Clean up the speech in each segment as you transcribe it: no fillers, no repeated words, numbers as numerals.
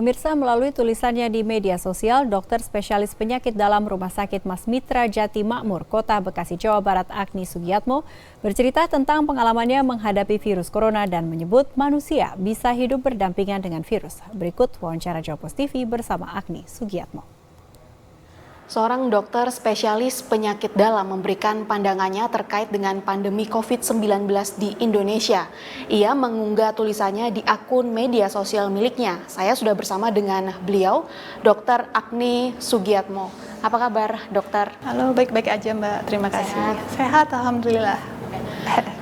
Pemirsa, melalui tulisannya di media sosial, dokter spesialis penyakit dalam Rumah Sakit Mas Mitra Jati Makmur, Kota Bekasi, Jawa Barat, Agni Sugiatmo, bercerita tentang pengalamannya menghadapi virus corona dan menyebut manusia bisa hidup berdampingan dengan virus. Berikut wawancara Jawapos TV bersama Agni Sugiatmo. Seorang dokter spesialis penyakit dalam memberikan pandangannya terkait dengan pandemi COVID-19 di Indonesia. Ia mengunggah tulisannya di akun media sosial miliknya. Saya sudah bersama dengan beliau, Dr. Agni Sugiatmo. Apa kabar, dokter? Halo, baik-baik aja Mbak, terima kasih. Sehat, alhamdulillah.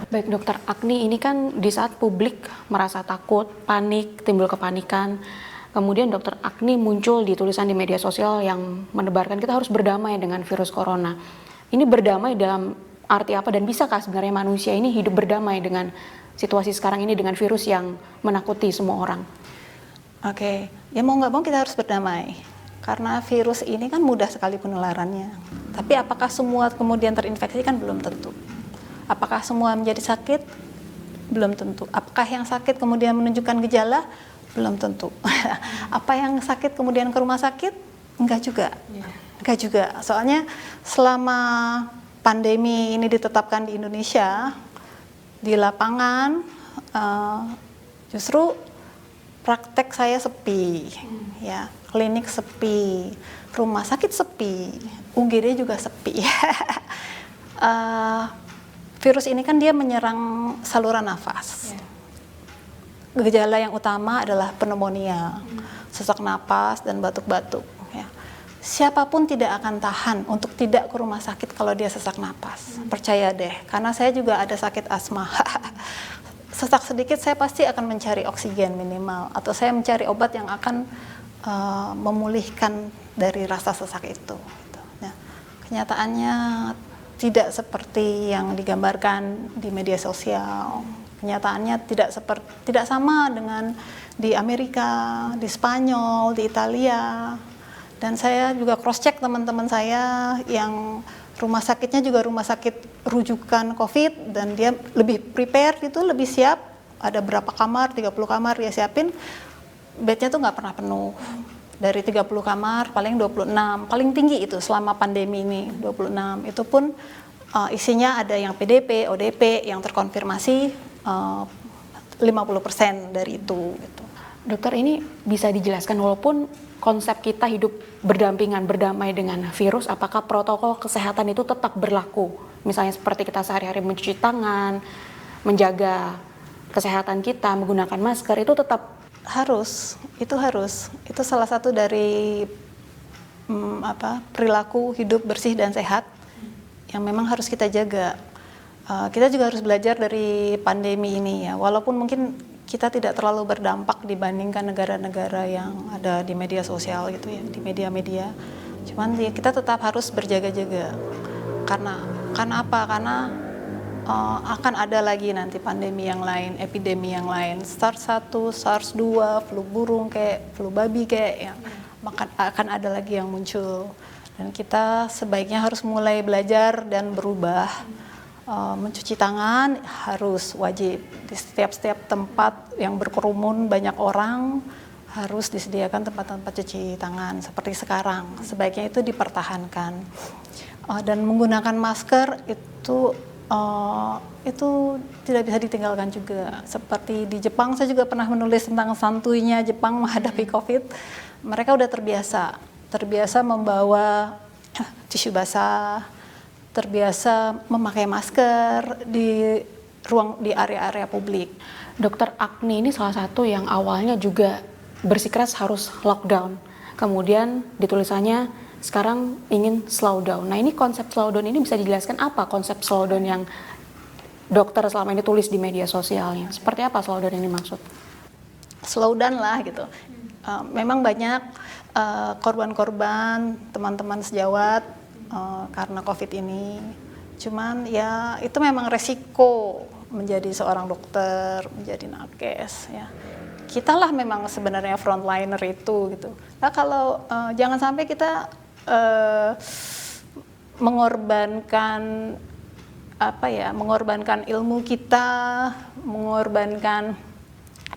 Baik, Dokter Agni, ini kan di saat publik merasa takut, panik, timbul kepanikan. Kemudian Dokter Agni muncul di tulisan di media sosial yang menebarkan kita harus berdamai dengan virus corona. Ini berdamai dalam arti apa dan bisakah sebenarnya manusia ini hidup berdamai dengan situasi sekarang ini dengan virus yang menakuti semua orang? Oke, ya mau nggak mau kita harus berdamai. Karena virus ini kan mudah sekali penularannya. Tapi apakah semua kemudian terinfeksi kan belum tentu. Apakah semua menjadi sakit? Belum tentu. Apakah yang sakit kemudian menunjukkan gejala? Belum tentu. Apa yang sakit kemudian ke rumah sakit? Enggak juga. Enggak juga. Soalnya selama pandemi ini ditetapkan di Indonesia, di lapangan justru praktek saya sepi, ya, klinik sepi, rumah sakit sepi, UGD juga sepi. Virus ini kan dia menyerang saluran nafas. Gejala yang utama adalah pneumonia, sesak napas dan batuk-batuk. Ya. Siapapun tidak akan tahan untuk tidak ke rumah sakit kalau dia sesak napas. Percaya deh, karena saya juga ada sakit asma. Sesak sedikit saya pasti akan mencari oksigen minimal, atau saya mencari obat yang akan memulihkan dari rasa sesak itu. Nah, kenyataannya tidak seperti yang digambarkan di media sosial. Kenyataannya tidak sama dengan di Amerika, di Spanyol, di Italia. Dan saya juga cross check teman-teman saya yang rumah sakitnya juga rumah sakit rujukan COVID dan dia lebih prepare gitu, lebih siap. Ada berapa kamar, 30 kamar dia siapin. Bednya tuh nggak pernah penuh. Dari 30 kamar paling 26, paling tinggi itu selama pandemi ini 26. Itu pun isinya ada yang PDP, ODP yang terkonfirmasi 50% dari itu. Gitu. Dokter, ini bisa dijelaskan walaupun konsep kita hidup berdampingan, berdamai dengan virus, apakah protokol kesehatan itu tetap berlaku? Misalnya seperti kita sehari-hari mencuci tangan, menjaga kesehatan kita, menggunakan masker, itu tetap harus. Itu salah satu dari perilaku hidup bersih dan sehat yang memang harus kita jaga. Kita juga harus belajar dari pandemi ini ya, walaupun mungkin kita tidak terlalu berdampak dibandingkan negara-negara yang ada di media sosial gitu ya, di media-media. Cuman ya kita tetap harus berjaga-jaga. Karena apa? Karena akan ada lagi nanti pandemi yang lain, epidemi yang lain, SARS 1, SARS 2, flu burung kayak, flu babi kayak, ya, akan ada lagi yang muncul. Dan kita sebaiknya harus mulai belajar dan berubah. Mencuci tangan harus wajib di setiap tempat yang berkerumun banyak orang harus disediakan tempat-tempat cuci tangan seperti sekarang, sebaiknya itu dipertahankan. Dan menggunakan masker itu tidak bisa ditinggalkan juga. Seperti di Jepang, saya juga pernah menulis tentang santuinya Jepang menghadapi COVID. Mereka udah terbiasa membawa tisu basah, terbiasa memakai masker di area-area publik. Dokter Agni ini salah satu yang awalnya juga bersikeras harus lockdown. Kemudian di tulisannya sekarang ingin slow down. Nah, ini konsep slow down ini bisa dijelaskan apa konsep slow down yang dokter selama ini tulis di media sosialnya? Seperti apa slow down ini maksud? Slow down lah gitu. Memang banyak korban-korban teman-teman sejawat karena COVID ini. Cuman ya itu memang resiko menjadi seorang dokter, menjadi nakes ya. Kitalah memang sebenarnya frontliner itu gitu. Nah, kalau jangan sampai kita mengorbankan ilmu kita, mengorbankan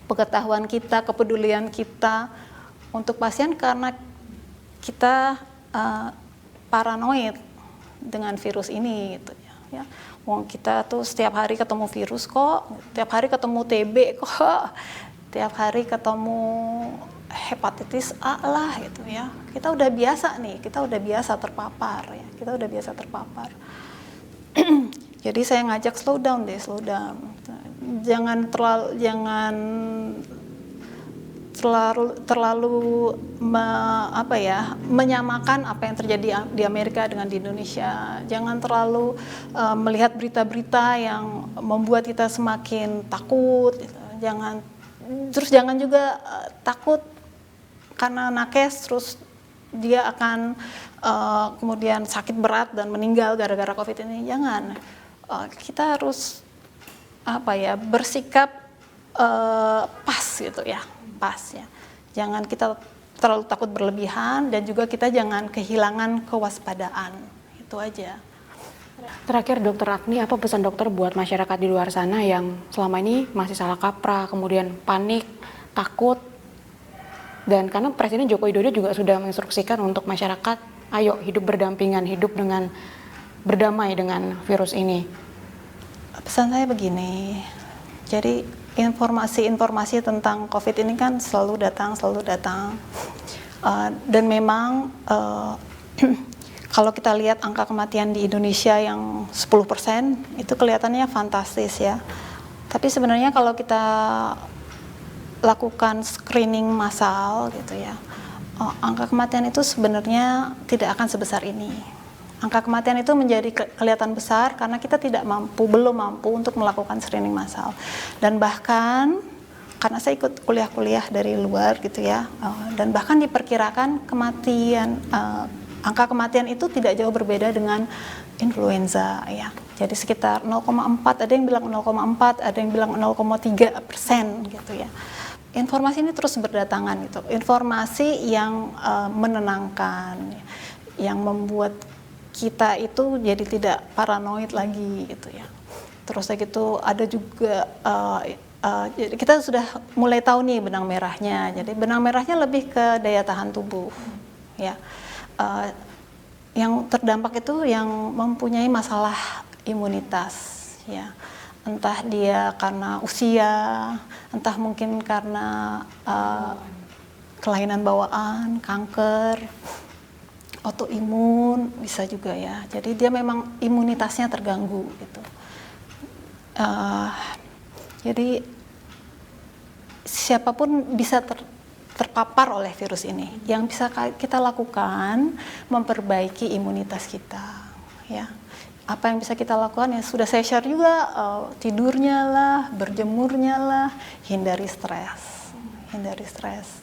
pengetahuan kita, kepedulian kita Untuk pasien karena kita paranoid dengan virus ini gitu ya. Wong kita tuh setiap hari ketemu virus kok, setiap hari ketemu TB kok, setiap hari ketemu hepatitis A lah gitu ya. Kita udah biasa nih, kita udah biasa terpapar ya, kita udah biasa terpapar. Jadi saya ngajak slow down deh, slow down. Jangan terlalu menyamakan apa yang terjadi di Amerika dengan di Indonesia. Jangan terlalu melihat berita-berita yang membuat kita semakin takut. Gitu. Jangan juga takut karena nakes terus dia akan kemudian sakit berat dan meninggal gara-gara COVID ini. Jangan. Kita harus bersikap pas gitu ya. Pas ya. Jangan kita terlalu takut berlebihan dan juga kita jangan kehilangan kewaspadaan. Itu aja. Terakhir Dokter Agni, apa pesan dokter buat masyarakat di luar sana yang selama ini masih salah kaprah, kemudian panik, takut, dan karena Presiden Joko Widodo juga sudah menginstruksikan untuk masyarakat, ayo hidup berdampingan, hidup dengan berdamai dengan virus ini. Pesan saya begini, jadi informasi-informasi tentang COVID ini kan selalu datang, dan memang kalau kita lihat angka kematian di Indonesia yang 10% itu kelihatannya fantastis ya. Tapi sebenarnya kalau kita lakukan screening massal gitu ya, angka kematian itu sebenarnya tidak akan sebesar ini. Angka kematian itu menjadi kelihatan besar karena kita belum mampu untuk melakukan screening massal. Dan bahkan karena saya ikut kuliah-kuliah dari luar gitu ya, dan bahkan diperkirakan angka kematian itu tidak jauh berbeda dengan influenza ya. Jadi sekitar 0,4, ada yang bilang 0,4, ada yang bilang 0,3% gitu ya. Informasi ini terus berdatangan gitu. Informasi yang menenangkan, yang membuat kita itu jadi tidak paranoid lagi gitu ya. Terus gitu ada juga kita sudah mulai tahu nih benang merahnya. Jadi benang merahnya lebih ke daya tahan tubuh ya. Yang terdampak itu yang mempunyai masalah imunitas ya. Entah dia karena usia, entah mungkin karena kelainan bawaan, kanker, autoimun bisa juga ya. Jadi dia memang imunitasnya terganggu gitu. Jadi siapapun bisa terpapar oleh virus ini. Yang bisa kita lakukan memperbaiki imunitas kita ya. Apa yang bisa kita lakukan ya sudah saya share juga, tidurnya lah, berjemurnya lah, hindari stres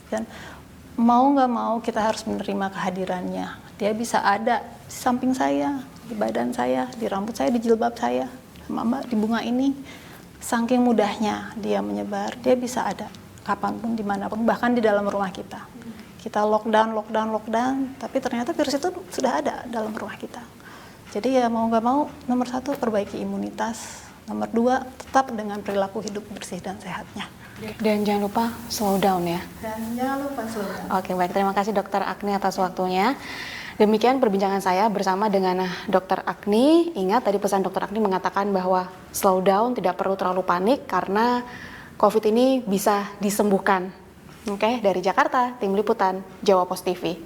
dan mau nggak mau kita harus menerima kehadirannya. Dia bisa ada di samping saya, di badan saya, di rambut saya, di jilbab saya, Mama, di bunga ini. Saking mudahnya dia menyebar, dia bisa ada kapanpun, dimanapun, bahkan di dalam rumah kita. Kita lockdown, tapi ternyata virus itu sudah ada dalam rumah kita. Jadi ya mau nggak mau, nomor 1 perbaiki imunitas, nomor 2 tetap dengan perilaku hidup bersih dan sehatnya. Dan jangan lupa slow down ya. Dan jangan lupa slow down. Oke, baik. Terima kasih Dokter Agni atas waktunya. Demikian perbincangan saya bersama dengan Dokter Agni. Ingat tadi pesan Dokter Agni mengatakan bahwa slow down, tidak perlu terlalu panik karena COVID ini bisa disembuhkan. Oke, dari Jakarta, Tim Liputan, Jawa Post TV.